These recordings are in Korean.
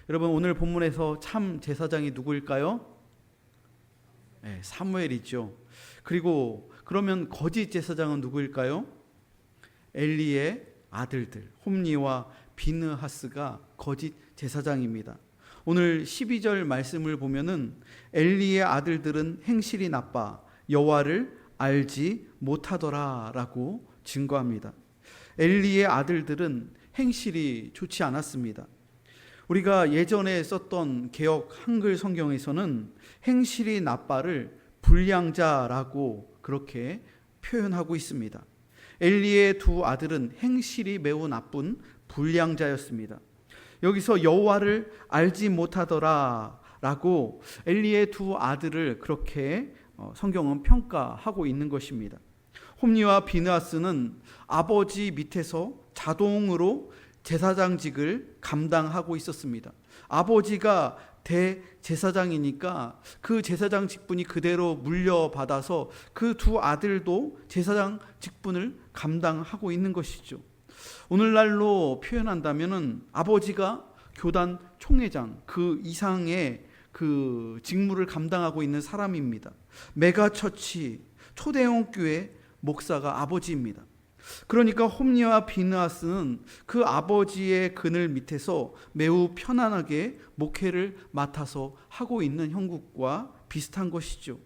여러분, 오늘 본문에서 참 제사장이 누구일까요? 네, 사무엘이죠. 그리고 그러면 거짓 제사장은 누구일까요? 엘리의 아들들 홈리와 비느하스가 거짓 제사장입니다. 오늘 12절 말씀을 보면은 엘리의 아들들은 행실이 나빠 여호와를 알지 못하더라 라고 증거합니다. 엘리의 아들들은 행실이 좋지 않았습니다. 우리가 예전에 썼던 개역 한글 성경에서는 행실이 나빠를 불량자라고 그렇게 표현하고 있습니다. 엘리의 두 아들은 행실이 매우 나쁜 불량자였습니다. 여기서 여호와를 알지 못하더라 라고 엘리의 두 아들을 그렇게 성경은 평가하고 있는 것입니다. 홈리와 비느하스는 아버지 밑에서 자동으로 제사장직을 감당하고 있었습니다. 아버지가 대제사장이니까 그 제사장 직분이 그대로 물려받아서 그 두 아들도 제사장 직분을 감당하고 있는 것이죠. 오늘날로 표현한다면은 아버지가 교단 총회장 그 이상의 그 직무를 감당하고 있는 사람입니다. 메가처치 초대형 교회 목사가 아버지입니다. 그러니까 홈리와 비느하스는 그 아버지의 그늘 밑에서 매우 편안하게 목회를 맡아서 하고 있는 형국과 비슷한 것이죠.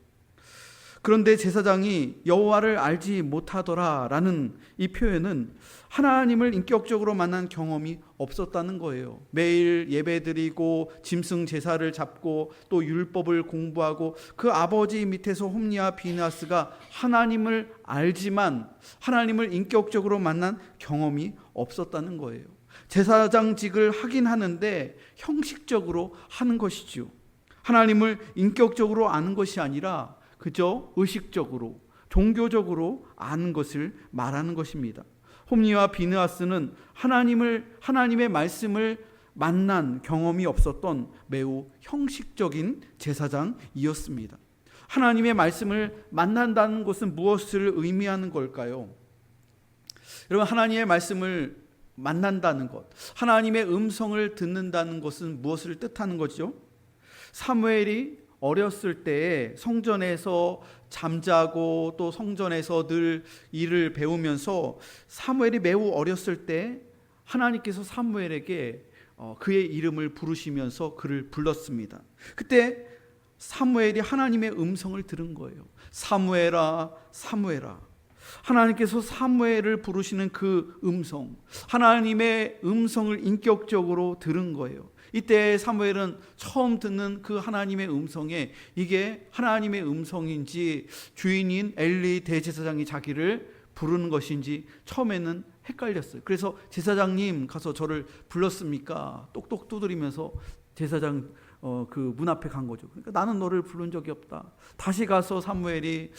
그런데 제사장이 여호와를 알지 못하더라라는 이 표현은 하나님을 인격적으로 만난 경험이 없었다는 거예요. 매일 예배드리고 짐승 제사를 잡고 또 율법을 공부하고 그 아버지 밑에서 홈리와 비느하스가 하나님을 알지만 하나님을 인격적으로 만난 경험이 없었다는 거예요. 제사장직을 하긴 하는데 형식적으로 하는 것이죠. 하나님을 인격적으로 아는 것이 아니라 그저 의식적으로 종교적으로 아는 것을 말하는 것입니다. 홈리와 비느하스는 하나님의 말씀을 만난 경험이 없었던 매우 형식적인 제사장이었습니다. 하나님의 말씀을 만난다는 것은 무엇을 의미하는 걸까요? 여러분, 하나님의 말씀을 만난다는 것, 하나님의 음성을 듣는다는 것은 무엇을 뜻하는 거죠? 사무엘이 어렸을 때에 성전에서 잠자고 또 성전에서 늘 일을 배우면서 사무엘이 매우 어렸을 때 하나님께서 사무엘에게 그의 이름을 부르시면서 그를 불렀습니다. 그때 사무엘이 하나님의 음성을 들은 거예요. 사무엘아, 사무엘아. 하나님께서 사무엘을 부르시는 그 음성, 하나님의 음성을 인격적으로 들은 거예요. 이때 사무엘은 처음 듣는 그 하나님의 음성에 이게 하나님의 음성인지 주인인 엘리 대제사장이 자기를 부르는 것인지 처음에는 헷갈렸어요. 그래서 제사장님 가서 저를 불렀습니까? 똑똑 두드리면서 제사장 그 문 앞에 간 거죠. 그러니까 나는 너를 부른 적이 없다. 다시 가서 사무엘이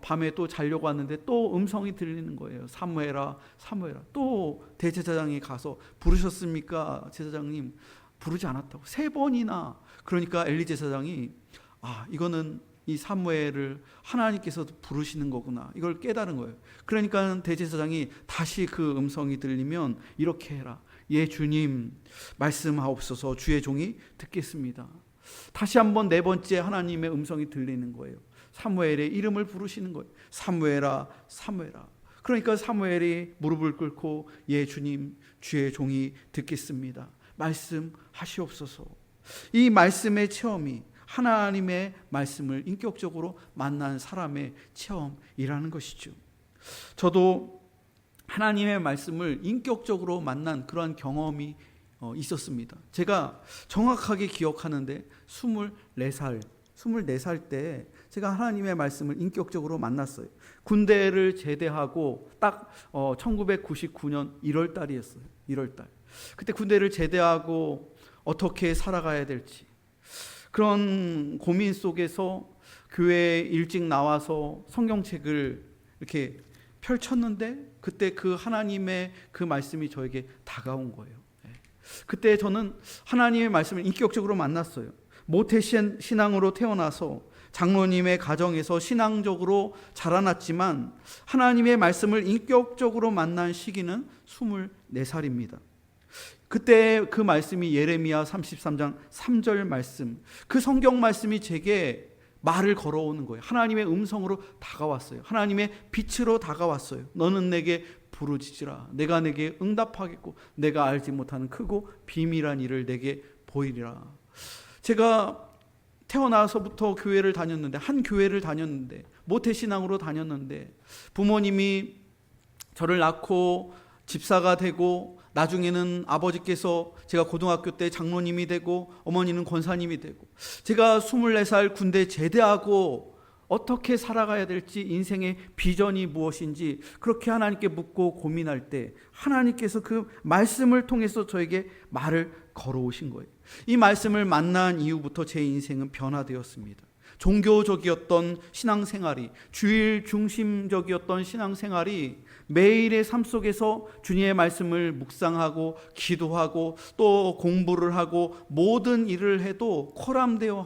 밤에 또 자려고 하는데 또 음성이 들리는 거예요. 사무엘아, 사무엘아. 또 대제사장이 가서 부르셨습니까? 제사장님. 부르지 않았다고 3번이나. 그러니까 엘리 제사장이 이거는 이 사무엘을 하나님께서 부르시는 거구나, 이걸 깨달은 거예요. 그러니까 대제사장이 다시 그 음성이 들리면 이렇게 해라. 예 주님, 말씀하옵소서. 주의 종이 듣겠습니다. 다시 한번 4번째 하나님의 음성이 들리는 거예요. 사무엘의 이름을 부르시는 거예요. 사무엘아, 사무엘아. 그러니까 사무엘이 무릎을 꿇고 예 주님, 주의 종이 듣겠습니다. 말씀하시옵소서. 이 말씀의 체험이 하나님의 말씀을 인격적으로 만난 사람의 체험이라는 것이죠. 저도 하나님의 말씀을 인격적으로 만난 그러한 경험이 있었습니다. 제가 정확하게 기억하는데 24살 때 제가 하나님의 말씀을 인격적으로 만났어요. 군대를 제대하고 딱 1999년 1월 달이었어요. 1월 달. 그때 군대를 제대하고 어떻게 살아가야 될지 그런 고민 속에서 교회에 일찍 나와서 성경책을 이렇게 펼쳤는데 그때 그 하나님의 그 말씀이 저에게 다가온 거예요. 그때 저는 하나님의 말씀을 인격적으로 만났어요. 모태 신앙으로 태어나서 장로님의 가정에서 신앙적으로 자라났지만 하나님의 말씀을 인격적으로 만난 시기는 24살입니다. 그때 그 말씀이 예레미야 33장 3절 말씀, 그 성경 말씀이 제게 말을 걸어오는 거예요. 하나님의 음성으로 다가왔어요. 하나님의 빛으로 다가왔어요. 너는 내게 부르짖으라. 내가 내게 응답하겠고 내가 알지 못하는 크고 비밀한 일을 내게 보이리라. 제가 태어나서부터 교회를 다녔는데, 한 교회를 다녔는데, 모태신앙으로 다녔는데, 부모님이 저를 낳고 집사가 되고, 나중에는 아버지께서 제가 고등학교 때 장로님이 되고 어머니는 권사님이 되고, 제가 24살 군대 제대하고 어떻게 살아가야 될지, 인생의 비전이 무엇인지 그렇게 하나님께 묻고 고민할 때 하나님께서 그 말씀을 통해서 저에게 말을 걸어오신 거예요. 이 말씀을 만난 이후부터 제 인생은 변화되었습니다. 종교적이었던 신앙생활이, 주일 중심적이었던 신앙생활이 매일의 삶 속에서 주님의 말씀을 묵상하고 기도하고 또 공부를 하고 모든 일을 해도 코람되어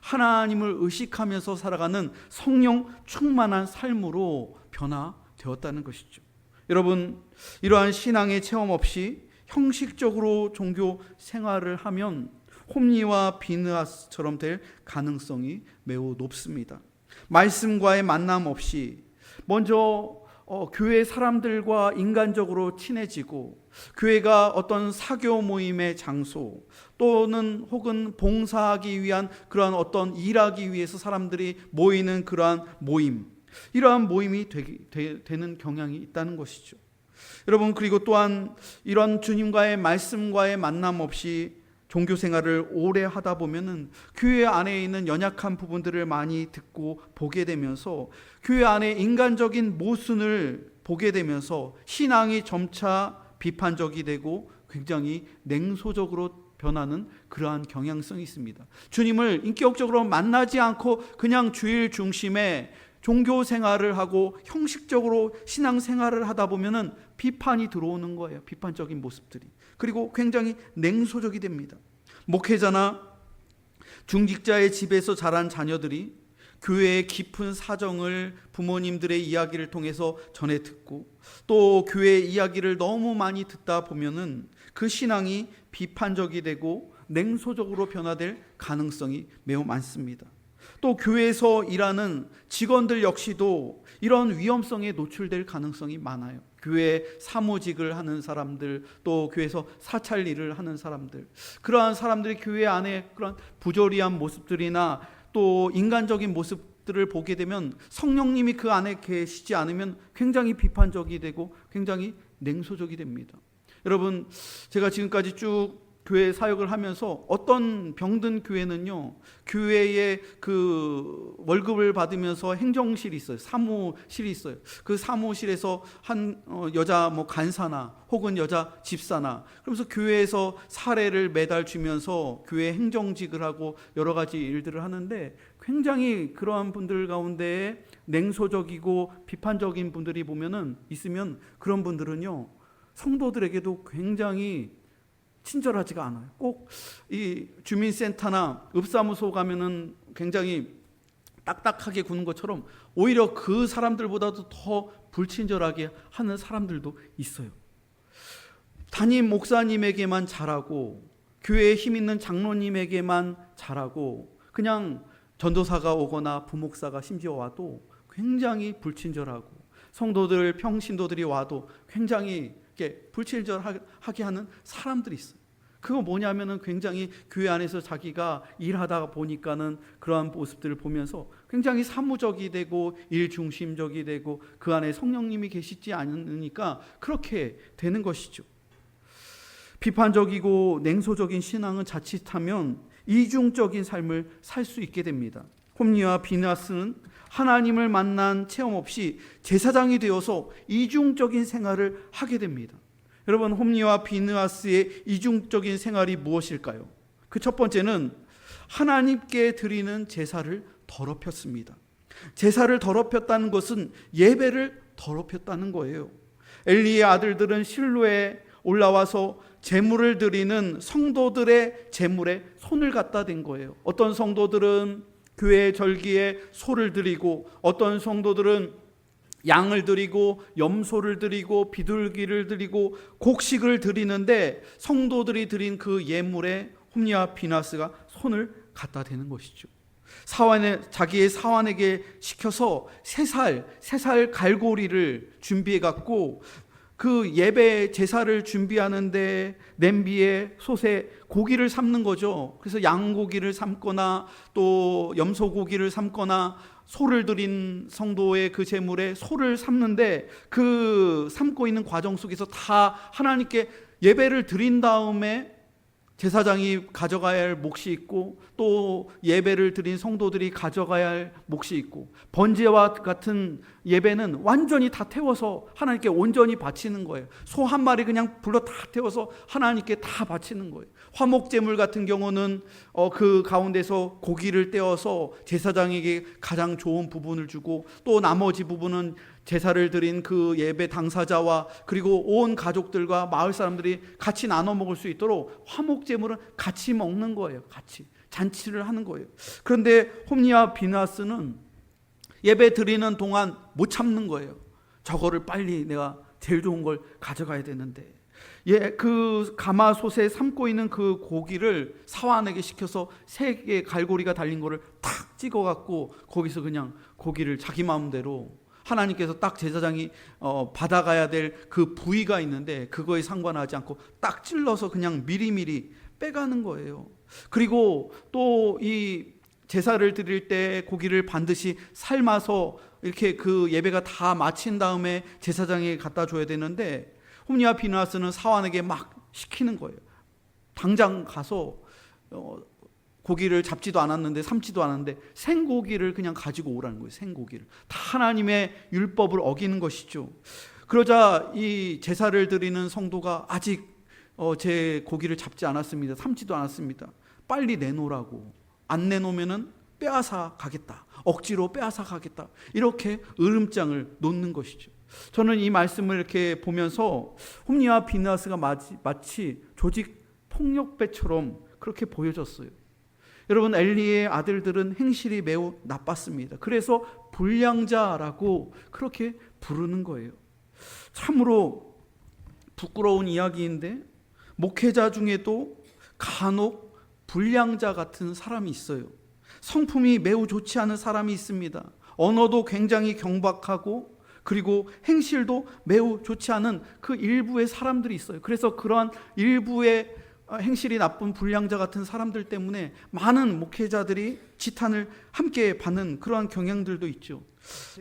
하나님을 의식하면서 살아가는 성령 충만한 삶으로 변화되었다는 것이죠. 여러분, 이러한 신앙의 체험 없이 형식적으로 종교 생활을 하면 홈리와 비느하스처럼 될 가능성이 매우 높습니다. 말씀과의 만남 없이 먼저 교회 사람들과 인간적으로 친해지고, 교회가 어떤 사교 모임의 장소 또는 혹은 봉사하기 위한 그러한 어떤 일하기 위해서 사람들이 모이는 그러한 모임, 이러한 모임이 되는 경향이 있다는 것이죠. 여러분, 그리고 또한 이런 주님과의 말씀과의 만남 없이 종교 생활을 오래 하다 보면은 교회 안에 있는 연약한 부분들을 많이 듣고 보게 되면서, 교회 안에 인간적인 모순을 보게 되면서 신앙이 점차 비판적이 되고 굉장히 냉소적으로 변하는 그러한 경향성이 있습니다. 주님을 인격적으로 만나지 않고 그냥 주일 중심의 종교 생활을 하고 형식적으로 신앙 생활을 하다 보면은 비판이 들어오는 거예요. 비판적인 모습들이. 그리고 굉장히 냉소적이 됩니다. 목회자나 중직자의 집에서 자란 자녀들이 교회의 깊은 사정을 부모님들의 이야기를 통해서 전해 듣고, 또 교회의 이야기를 너무 많이 듣다 보면은 그 신앙이 비판적이 되고 냉소적으로 변화될 가능성이 매우 많습니다. 또 교회에서 일하는 직원들 역시도 이런 위험성에 노출될 가능성이 많아요. 교회 사무직을 하는 사람들, 또 교회에서 사찰 일을 하는 사람들, 그러한 사람들이 교회 안에 그런 부조리한 모습들이나 또 인간적인 모습들을 보게 되면 성령님이 그 안에 계시지 않으면 굉장히 비판적이 되고 굉장히 냉소적이 됩니다. 여러분, 제가 지금까지 쭉 교회 사역을 하면서 어떤 병든 교회는요, 교회에 그 월급을 받으면서 행정실이 있어요. 사무실이 있어요. 그 사무실에서 한 여자 간사나 혹은 여자 집사나, 그러면서 교회에서 사례를 매달 주면서 교회 행정직을 하고 여러 가지 일들을 하는데, 굉장히 그러한 분들 가운데 냉소적이고 비판적인 분들이 있으면 그런 분들은요, 성도들에게도 굉장히 친절하지가 않아요. 꼭 이 주민센터나 읍사무소 가면은 굉장히 딱딱하게 구는 것처럼 오히려 그 사람들보다도 더 불친절하게 하는 사람들도 있어요. 담임 목사님에게만 잘하고 교회에 힘 있는 장로님에게만 잘하고, 그냥 전도사가 오거나 부목사가 심지어 와도 굉장히 불친절하고, 성도들 평신도들이 와도 굉장히 이렇게 불친절하게 하는 사람들이 있어요. 그거 뭐냐면은 굉장히 교회 안에서 자기가 일하다 보니까는 그러한 모습들을 보면서 굉장히 사무적이 되고 일중심적이 되고 그 안에 성령님이 계시지 않으니까 그렇게 되는 것이죠. 비판적이고 냉소적인 신앙은 자칫하면 이중적인 삶을 살 수 있게 됩니다. 홈리와 비느하스는 하나님을 만난 체험 없이 제사장이 되어서 이중적인 생활을 하게 됩니다. 여러분, 홈리와 비느하스의 이중적인 생활이 무엇일까요? 그 첫 번째는 하나님께 드리는 제사를 더럽혔습니다. 제사를 더럽혔다는 것은 예배를 더럽혔다는 거예요. 엘리의 아들들은 실로에 올라와서 제물을 드리는 성도들의 제물에 손을 갖다 댄 거예요. 어떤 성도들은 교회 절기에 소를 드리고, 어떤 성도들은 양을 드리고 염소를 드리고 비둘기를 드리고 곡식을 드리는데 성도들이 드린 그 예물에 홈리와 비나스가 손을 갖다 대는 것이죠. 자기의 사환에게 시켜서 세 살 갈고리를 준비해 갖고 그 예배 제사를 준비하는데 냄비에 솥에 고기를 삶는 거죠. 그래서 양고기를 삶거나 또 염소고기를 삶거나 소를 드린 성도의 그 제물에 소를 삶는데 그 삶고 있는 과정 속에서 다 하나님께 예배를 드린 다음에 제사장이 가져가야 할 몫이 있고 또 예배를 드린 성도들이 가져가야 할 몫이 있고 번제와 같은 예배는 완전히 다 태워서 하나님께 온전히 바치는 거예요. 소 한 마리 그냥 불러 다 태워서 하나님께 다 바치는 거예요. 화목제물 같은 경우는 그 가운데서 고기를 떼어서 제사장에게 가장 좋은 부분을 주고 또 나머지 부분은 제사를 드린 그 예배 당사자와 그리고 온 가족들과 마을 사람들이 같이 나눠 먹을 수 있도록 화목제물은 같이 먹는 거예요. 같이 잔치를 하는 거예요. 그런데 홈리와 비나스는 예배 드리는 동안 못 참는 거예요. 저거를 빨리 내가 제일 좋은 걸 가져가야 되는데 그 가마솥에 삶고 있는 그 고기를 사환에게 시켜서 3개의 갈고리가 달린 거를 탁 찍어갖고 거기서 그냥 고기를 자기 마음대로 하나님께서 딱 제사장이 받아가야 될 그 부위가 있는데 그거에 상관하지 않고 딱 찔러서 그냥 미리미리 빼가는 거예요. 그리고 또 이 제사를 드릴 때 고기를 반드시 삶아서 이렇게 그 예배가 다 마친 다음에 제사장에게 갖다 줘야 되는데 홈리와 비나스는 사환에게 막 시키는 거예요. 당장 가서 고기를 잡지도 않았는데 삶지도 않았는데 생고기를 그냥 가지고 오라는 거예요. 생고기를. 다 하나님의 율법을 어기는 것이죠. 그러자 이 제사를 드리는 성도가 아직 제 고기를 잡지 않았습니다. 삶지도 않았습니다. 빨리 내놓으라고. 안 내놓으면은 빼앗아 가겠다. 억지로 빼앗아 가겠다. 이렇게 으름장을 놓는 것이죠. 저는 이 말씀을 이렇게 보면서 홈리와 비나스가 마치 조직 폭력배처럼 그렇게 보여졌어요. 여러분, 엘리의 아들들은 행실이 매우 나빴습니다. 그래서 불량자라고 그렇게 부르는 거예요. 참으로 부끄러운 이야기인데 목회자 중에도 간혹 불량자 같은 사람이 있어요. 성품이 매우 좋지 않은 사람이 있습니다. 언어도 굉장히 경박하고 그리고 행실도 매우 좋지 않은 그 일부의 사람들이 있어요. 그래서 그러한 일부의 행실이 나쁜 불량자 같은 사람들 때문에 많은 목회자들이 지탄을 함께 받는 그러한 경향들도 있죠.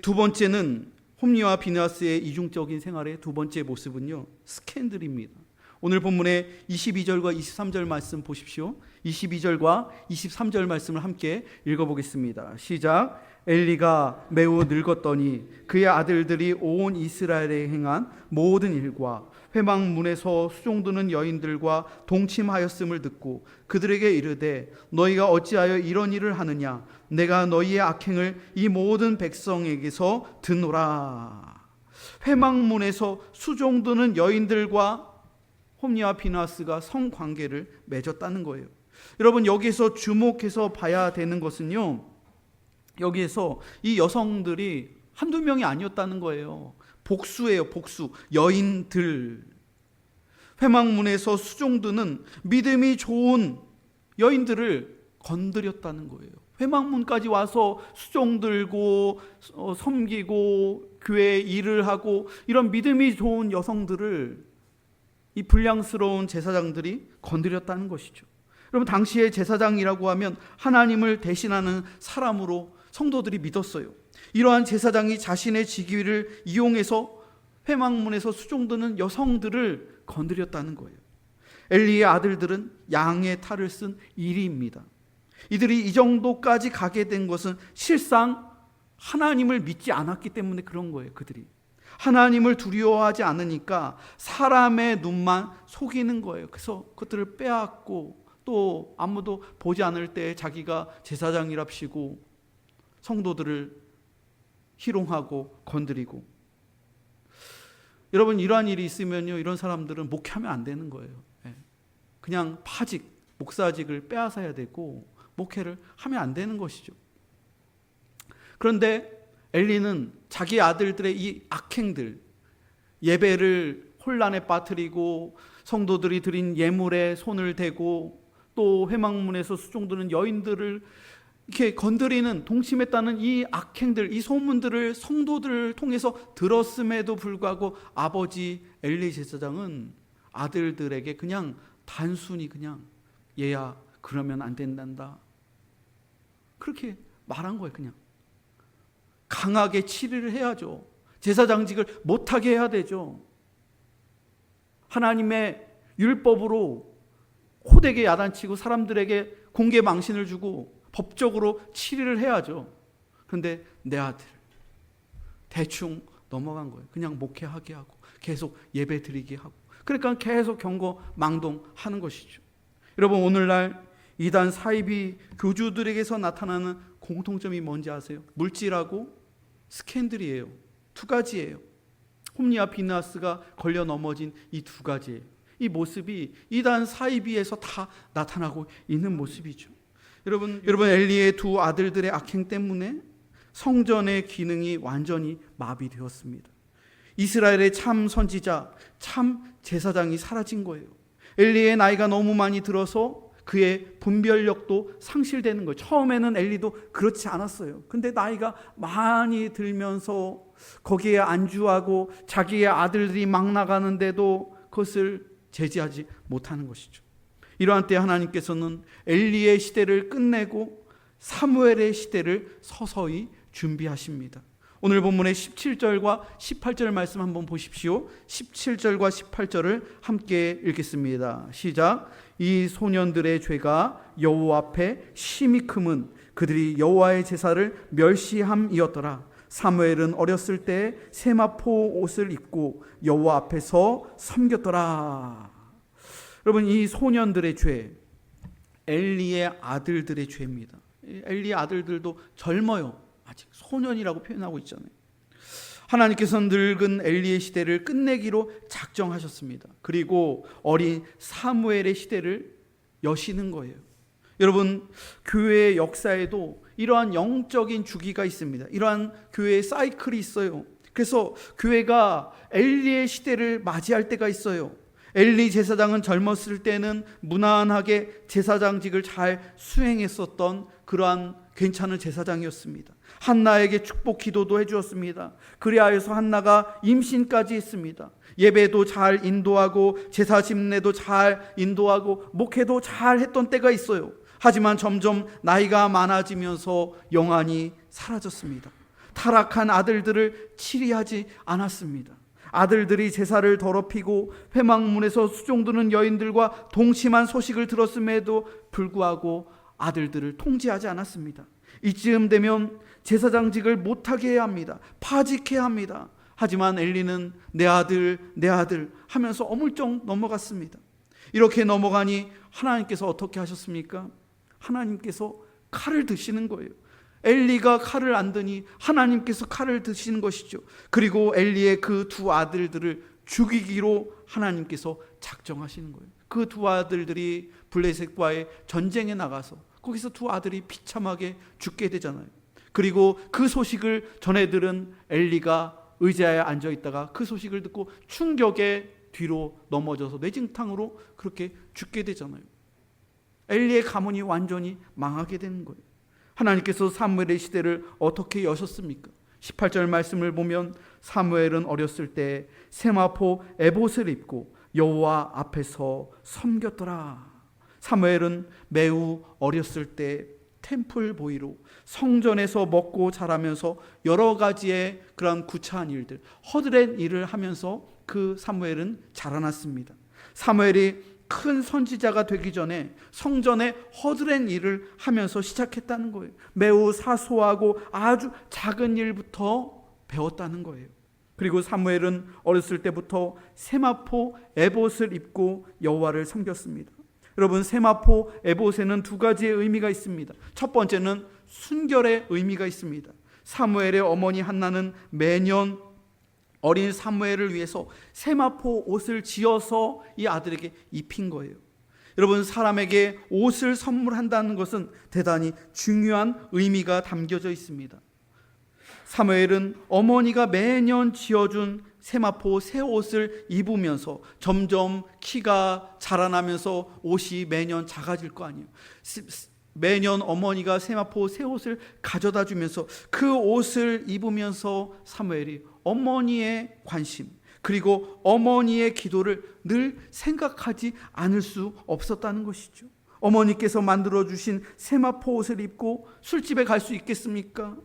두 번째는 홈리와 비나스의 이중적인 생활의 두 번째 모습은요, 스캔들입니다. 오늘 본문의 22절과 23절 말씀 보십시오. 22절과 23절 말씀을 함께 읽어보겠습니다. 시작. 엘리가 매우 늙었더니 그의 아들들이 온 이스라엘에 행한 모든 일과 회막문에서 수종드는 여인들과 동침하였음을 듣고 그들에게 이르되 너희가 어찌하여 이런 일을 하느냐. 내가 너희의 악행을 이 모든 백성에게서 듣노라. 회막문에서 수종드는 여인들과 홈리와 비나스가 성관계를 맺었다는 거예요. 여러분, 여기서 주목해서 봐야 되는 것은요, 여기에서 이 여성들이 한두 명이 아니었다는 거예요. 복수예요. 복수. 여인들. 회막문에서 수종드는 믿음이 좋은 여인들을 건드렸다는 거예요. 회막문까지 와서 수종들고 섬기고 교회 일을 하고 이런 믿음이 좋은 여성들을 이 불량스러운 제사장들이 건드렸다는 것이죠. 여러분, 당시에 제사장이라고 하면 하나님을 대신하는 사람으로 성도들이 믿었어요. 이러한 제사장이 자신의 직위를 이용해서 회막문에서 수종드는 여성들을 건드렸다는 거예요. 엘리의 아들들은 양의 탈을 쓴 이리입니다. 이들이 이 정도까지 가게 된 것은 실상 하나님을 믿지 않았기 때문에 그런 거예요. 그들이 하나님을 두려워하지 않으니까 사람의 눈만 속이는 거예요. 그래서 그들을 빼앗고 또 아무도 보지 않을 때 자기가 제사장이랍시고 성도들을 희롱하고 건드리고. 여러분, 이러한 일이 있으면요, 이런 사람들은 목회하면 안 되는 거예요. 그냥 파직, 목사직을 빼앗아야 되고 목회를 하면 안 되는 것이죠. 그런데 엘리는 자기 아들들의 이 악행들, 예배를 혼란에 빠뜨리고 성도들이 드린 예물에 손을 대고 또 회막문에서 수종드는 여인들을 이렇게 건드리는, 동침했다는 이 악행들, 이 소문들을 성도들을 통해서 들었음에도 불구하고 아버지 엘리 제사장은 아들들에게 그냥 단순히 그냥 얘야 그러면 안 된단다 그렇게 말한 거예요. 그냥 강하게 치리를 해야죠. 제사장직을 못하게 해야 되죠. 하나님의 율법으로 호되게 야단치고 사람들에게 공개 망신을 주고 법적으로 치리를 해야죠. 그런데 내 아들 대충 넘어간 거예요. 그냥 목회하게 하고 계속 예배 드리게 하고, 그러니까 계속 경거망동하는 것이죠. 여러분, 오늘날 이단 사이비 교주들에게서 나타나는 공통점이 뭔지 아세요? 물질하고 스캔들이에요. 두 가지예요. 홈리와 비나스가 걸려 넘어진 이 두 가지예요. 이 모습이 이단 사이비에서 다 나타나고 있는 모습이죠. 여러분 엘리의 두 아들들의 악행 때문에 성전의 기능이 완전히 마비되었습니다. 이스라엘의 참 선지자, 참 제사장이 사라진 거예요. 엘리의 나이가 너무 많이 들어서 그의 분별력도 상실되는 거예요. 처음에는 엘리도 그렇지 않았어요. 근데 나이가 많이 들면서 거기에 안주하고 자기의 아들들이 막 나가는데도 그것을 제지하지 못하는 것이죠. 이러한 때 하나님께서는 엘리의 시대를 끝내고 사무엘의 시대를 서서히 준비하십니다. 오늘 본문의 17절과 18절 말씀 한번 보십시오. 17절과 18절을 함께 읽겠습니다. 시작. 이 소년들의 죄가 여호와 앞에 심히 크면 그들이 여호와의 제사를 멸시함이었더라. 사무엘은 어렸을 때 세마포 옷을 입고 여호와 앞에서 섬겼더라. 여러분, 이 소년들의 죄, 엘리의 아들들의 죄입니다. 엘리의 아들들도 젊어요. 아직 소년이라고 표현하고 있잖아요. 하나님께서는 늙은 엘리의 시대를 끝내기로 작정하셨습니다. 그리고 어린 사무엘의 시대를 여시는 거예요. 여러분, 교회의 역사에도 이러한 영적인 주기가 있습니다. 이러한 교회의 사이클이 있어요. 그래서 교회가 엘리의 시대를 맞이할 때가 있어요. 엘리 제사장은 젊었을 때는 무난하게 제사장직을 잘 수행했었던 그러한 괜찮은 제사장이었습니다. 한나에게 축복 기도도 해주었습니다. 그리하여서 한나가 임신까지 했습니다. 예배도 잘 인도하고 제사 집례도 잘 인도하고 목회도 잘 했던 때가 있어요. 하지만 점점 나이가 많아지면서 영안이 사라졌습니다. 타락한 아들들을 치리하지 않았습니다. 아들들이 제사를 더럽히고 회막문에서 수종드는 여인들과 동침한 소식을 들었음에도 불구하고 아들들을 통제하지 않았습니다. 이쯤 되면 제사장직을 못하게 해야 합니다. 파직해야 합니다. 하지만 엘리는 내 아들 하면서 어물쩍 넘어갔습니다. 이렇게 넘어가니 하나님께서 어떻게 하셨습니까? 하나님께서 칼을 드시는 거예요. 엘리가 칼을 안 드니 하나님께서 칼을 드시는 것이죠. 그리고 엘리의 그 두 아들들을 죽이기로 하나님께서 작정하시는 거예요. 그 두 아들들이 블레셋과의 전쟁에 나가서 거기서 두 아들이 비참하게 죽게 되잖아요. 그리고 그 소식을 전해 들은 엘리가 의자에 앉아 있다가 그 소식을 듣고 충격에 뒤로 넘어져서 뇌진탕으로 그렇게 죽게 되잖아요. 엘리의 가문이 완전히 망하게 되는 거예요. 하나님께서 사무엘의 시대를 어떻게 여셨습니까? 18절 말씀을 보면 사무엘은 어렸을 때 세마포 에봇을 입고 여호와 앞에서 섬겼더라. 사무엘은 매우 어렸을 때 템플 보이로 성전에서 먹고 자라면서 여러 가지의 그런 구차한 일들, 허드렛 일을 하면서 그 사무엘은 자라났습니다. 사무엘이 큰 선지자가 되기 전에 성전에 허드렛 일을 하면서 시작했다는 거예요. 매우 사소하고 아주 작은 일부터 배웠다는 거예요. 그리고 사무엘은 어렸을 때부터 세마포 에봇을 입고 여호와를 섬겼습니다. 여러분, 세마포 에봇에는 두 가지의 의미가 있습니다. 첫 번째는 순결의 의미가 있습니다. 사무엘의 어머니 한나는 매년 어린 사무엘을 위해서 세마포 옷을 지어서 이 아들에게 입힌 거예요. 여러분, 사람에게 옷을 선물한다는 것은 대단히 중요한 의미가 담겨져 있습니다. 사무엘은 어머니가 매년 지어준 세마포 새 옷을 입으면서 점점 키가 자라나면서 옷이 매년 작아질 거 아니에요. 매년 어머니가 세마포 새 옷을 가져다 주면서 그 옷을 입으면서 사무엘이 어머니의 관심 그리고 어머니의 기도를 늘 생각하지 않을 수 없었다는 것이죠. 어머니께서 만들어주신 세마포 옷을 입고 술집에 갈 수 있겠습니까?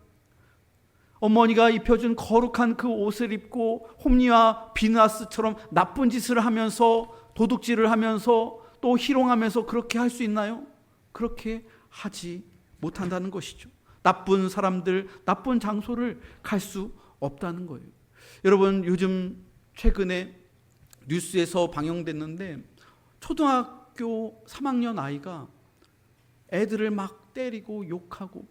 어머니가 입혀준 거룩한 그 옷을 입고 홈리와 비느하스처럼 나쁜 짓을 하면서 도둑질을 하면서 또 희롱하면서 그렇게 할 수 있나요? 그렇게 하지 못한다는 것이죠. 나쁜 사람들, 나쁜 장소를 갈 수 없다는 거예요. 여러분, 요즘 최근에 뉴스에서 방영됐는데 초등학교 3학년 아이가 애들을 막 때리고 욕하고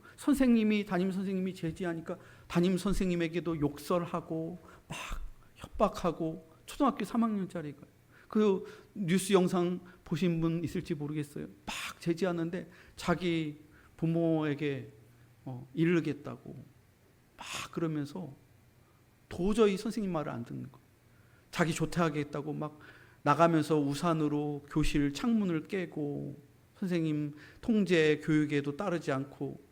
담임 선생님이 제지하니까 담임 선생님에게도 욕설하고 막 협박하고 초등학교 3학년짜리가 그 뉴스 영상 보신 분 있을지 모르겠어요. 막 제지하는데 자기 부모에게 이르겠다고 막 그러면서 도저히 선생님 말을 안 듣는 거예요. 자기 조퇴하겠다고 막 나가면서 우산으로 교실 창문을 깨고 선생님 통제 교육에도 따르지 않고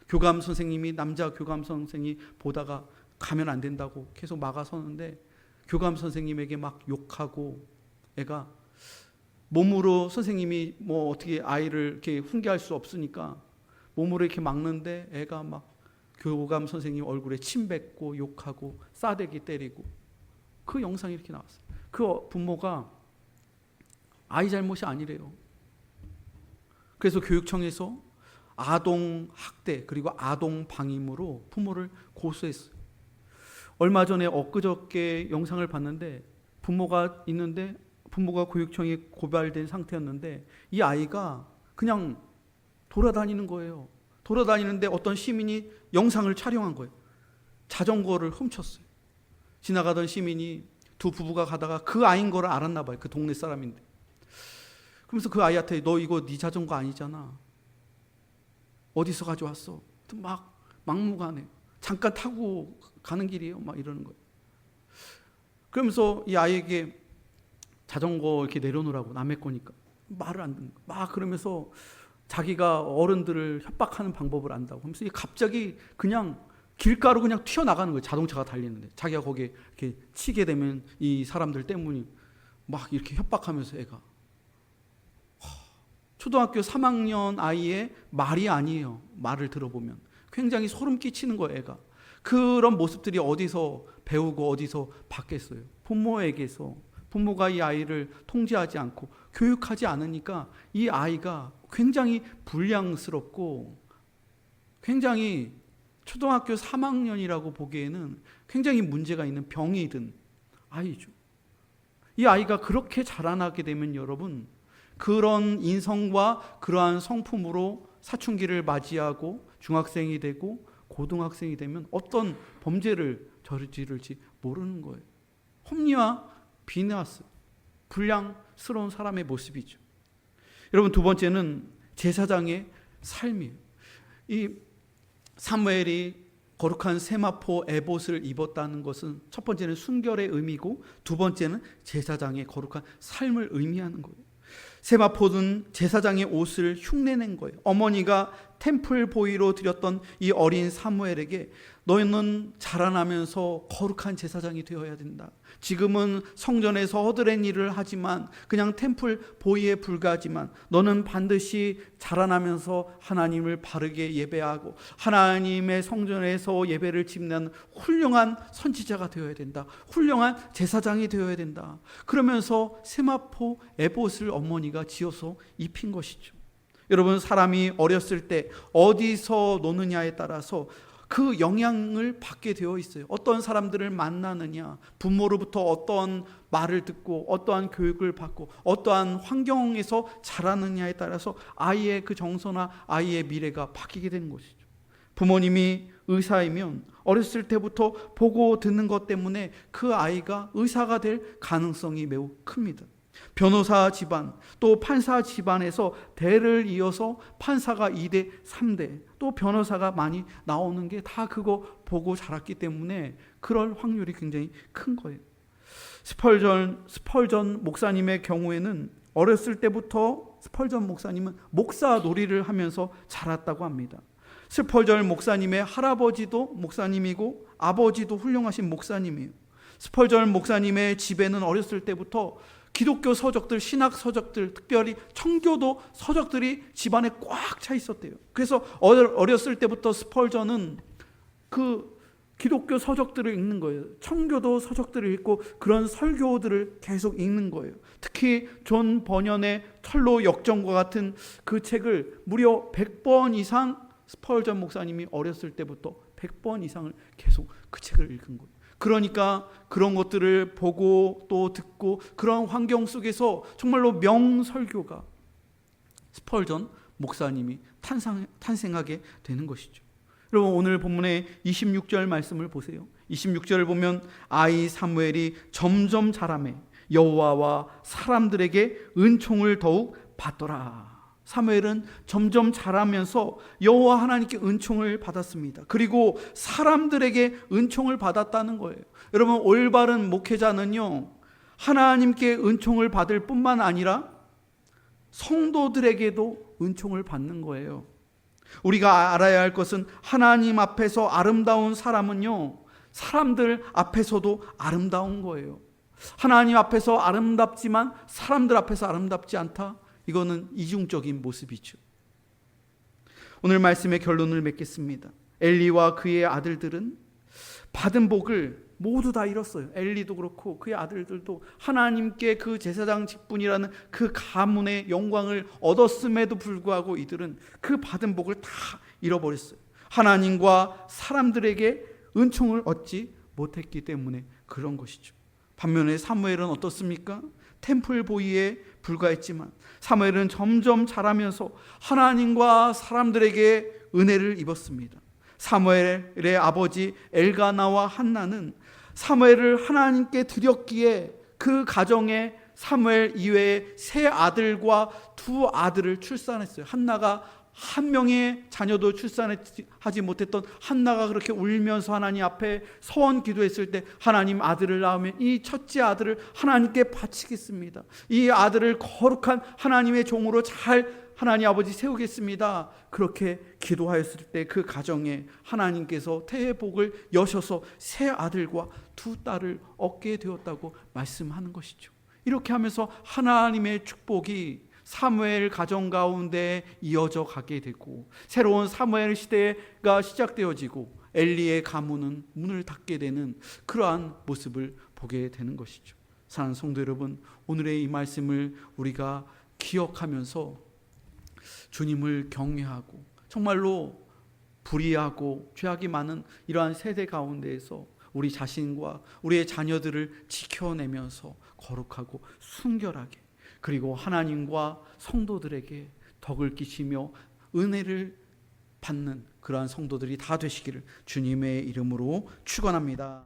교감 선생님이 남자 교감 선생이 보다가 가면 안 된다고 계속 막아서는데 교감 선생님에게 막 욕하고 애가 몸으로 선생님이 뭐 어떻게 아이를 이렇게 훈계할 수 없으니까 몸으로 이렇게 막는데 애가 막 교감 선생님 얼굴에 침 뱉고 욕하고 싸대기 때리고 그 영상이 이렇게 나왔어요. 그 부모가 아이 잘못이 아니래요. 그래서 교육청에서 아동 학대 그리고 아동 방임으로 부모를 고소했어요. 얼마 전에 엊그저께 영상을 봤는데 부모가 있는데 부모가 교육청에 고발된 상태였는데 이 아이가 그냥 돌아다니는 거예요. 돌아다니는데 어떤 시민이 영상을 촬영한 거예요. 자전거를 훔쳤어요. 지나가던 시민이 두 부부가 가다가 그 아이인 거를 알았나 봐요. 그 동네 사람인데. 그러면서 그 아이한테 너 이거 네 자전거 아니잖아. 어디서 가져왔어? 막 막무가내. 잠깐 타고 가는 길이에요. 막 이러는 거예요. 그러면서 이 아이에게 자전거 이렇게 내려놓으라고 남의 거니까 말을 안 듣는 거예요. 막 그러면서 자기가 어른들을 협박하는 방법을 안다고 하면서 갑자기 그냥 길가로 그냥 튀어나가는 거예요. 자동차가 달리는데 자기가 거기에 이렇게 치게 되면 이 사람들 때문에 막 이렇게 협박하면서 애가 초등학교 3학년 아이의 말이 아니에요. 말을 들어보면 굉장히 소름 끼치는 거예요. 애가 그런 모습들이 어디서 배우고 어디서 받겠어요? 부모에게서. 부모가 이 아이를 통제하지 않고 교육하지 않으니까 이 아이가 굉장히 불량스럽고 굉장히 초등학교 3학년이라고 보기에는 굉장히 문제가 있는 병이 든 아이죠. 이 아이가 그렇게 자라나게 되면 여러분 그런 인성과 그러한 성품으로 사춘기를 맞이하고 중학생이 되고 고등학생이 되면 어떤 범죄를 저지를지 모르는 거예요. 홈리와 비느하스, 불량스러운 사람의 모습이죠. 여러분 두 번째는 제사장의 삶이에요. 이 사무엘이 거룩한 세마포 에봇을 입었다는 것은 첫 번째는 순결의 의미고 두 번째는 제사장의 거룩한 삶을 의미하는 거예요. 세마포는 제사장의 옷을 흉내낸 거예요. 어머니가 템플 보이로 드렸던 이 어린 사무엘에게 너는 자라나면서 거룩한 제사장이 되어야 된다. 지금은 성전에서 허드렛 일을 하지만 그냥 템플 보이에 불과하지만 너는 반드시 자라나면서 하나님을 바르게 예배하고 하나님의 성전에서 예배를 집는 훌륭한 선지자가 되어야 된다. 훌륭한 제사장이 되어야 된다. 그러면서 세마포 에봇을 어머니가 지어서 입힌 것이죠. 여러분 사람이 어렸을 때 어디서 노느냐에 따라서 그 영향을 받게 되어 있어요. 어떤 사람들을 만나느냐, 부모로부터 어떠한 말을 듣고 어떠한 교육을 받고 어떠한 환경에서 자라느냐에 따라서 아이의 그 정서나 아이의 미래가 바뀌게 되는 것이죠. 부모님이 의사이면 어렸을 때부터 보고 듣는 것 때문에 그 아이가 의사가 될 가능성이 매우 큽니다. 변호사 집안, 또 판사 집안에서 대를 이어서 판사가 2대, 3대, 또 변호사가 많이 나오는 게 다 그거 보고 자랐기 때문에 그럴 확률이 굉장히 큰 거예요. 스펄전 목사님의 경우에는 어렸을 때부터 스펄전 목사님은 목사 놀이를 하면서 자랐다고 합니다. 스펄전 목사님의 할아버지도 목사님이고 아버지도 훌륭하신 목사님이에요. 스펄전 목사님의 집에는 어렸을 때부터 기독교 서적들, 신학 서적들, 특별히 청교도 서적들이 집안에 꽉 차 있었대요. 그래서 어렸을 때부터 스펄전은 그 기독교 서적들을 읽는 거예요. 청교도 서적들을 읽고 그런 설교들을 계속 읽는 거예요. 특히 존 버년의 철로 역정과 같은 그 책을 무려 100번 이상 스펄전 목사님이 어렸을 때부터 100번 이상을 계속 그 책을 읽은 거예요. 그러니까 그런 것들을 보고 또 듣고 그런 환경 속에서 정말로 명설교가 스펄전 목사님이 탄생하게 되는 것이죠. 여러분, 오늘 본문의 26절 말씀을 보세요. 26절을 보면 아이 사무엘이 점점 자라매 여호와와 사람들에게 은총을 더욱 받더라. 사무엘은 점점 자라면서 여호와 하나님께 은총을 받았습니다. 그리고 사람들에게 은총을 받았다는 거예요. 여러분, 올바른 목회자는요, 하나님께 은총을 받을 뿐만 아니라 성도들에게도 은총을 받는 거예요. 우리가 알아야 할 것은 하나님 앞에서 아름다운 사람은요, 사람들 앞에서도 아름다운 거예요. 하나님 앞에서 아름답지만 사람들 앞에서 아름답지 않다? 이거는 이중적인 모습이죠. 오늘 말씀의 결론을 맺겠습니다. 엘리와 그의 아들들은 받은 복을 모두 다 잃었어요. 엘리도 그렇고 그의 아들들도 하나님께 그 제사장 직분이라는 그 가문의 영광을 얻었음에도 불구하고 이들은 그 받은 복을 다 잃어버렸어요. 하나님과 사람들에게 은총을 얻지 못했기 때문에 그런 것이죠. 반면에 사무엘은 어떻습니까? 템플 보이에 불과했지만 사무엘은 점점 자라면서 하나님과 사람들에게 은혜를 입었습니다. 사무엘의 아버지 엘가나와 한나는 사무엘을 하나님께 드렸기에 그 가정에 사무엘 이외에 세 아들과 두 아들을 출산했어요. 한나가 한 명의 자녀도 출산하지 못했던 한나가 그렇게 울면서 하나님 앞에 서원 기도했을 때 하나님 아들을 낳으면 이 첫째 아들을 하나님께 바치겠습니다. 이 아들을 거룩한 하나님의 종으로 잘 하나님 아버지 세우겠습니다. 그렇게 기도하였을 때 그 가정에 하나님께서 태의 복을 여셔서 세 아들과 두 딸을 얻게 되었다고 말씀하는 것이죠. 이렇게 하면서 하나님의 축복이 사무엘 가정 가운데 이어져 가게 되고 새로운 사무엘 시대가 시작되어지고 엘리의 가문은 문을 닫게 되는 그러한 모습을 보게 되는 것이죠. 사랑하는 성도 여러분, 오늘의 이 말씀을 우리가 기억하면서 주님을 경외하고 정말로 불의하고 죄악이 많은 이러한 세대 가운데에서 우리 자신과 우리의 자녀들을 지켜내면서 거룩하고 순결하게 그리고 하나님과 성도들에게 덕을 끼치며 은혜를 받는 그러한 성도들이 다 되시기를 주님의 이름으로 축원합니다.